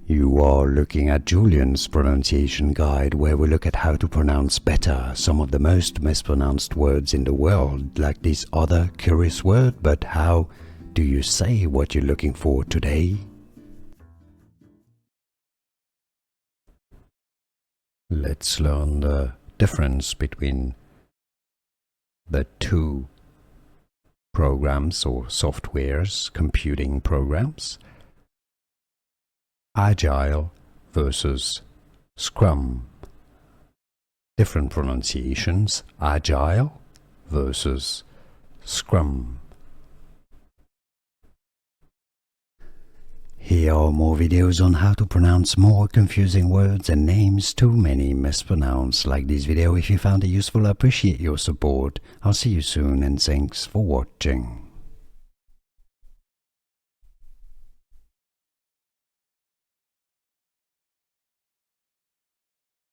You are looking at Julian's pronunciation guide, where we look at how to pronounce better some of the most mispronounced words in the world, like this other curious word. But how do you say what you're looking for today? Let's learn the difference between the two programs or softwares, computing programs. Agile versus Scrum. Different pronunciations, Agile versus Scrum. Here are more videos on how to pronounce more confusing words and names too many mispronounced. Like this video if you found it useful. I appreciate your support. I'll see you soon and thanks for watching.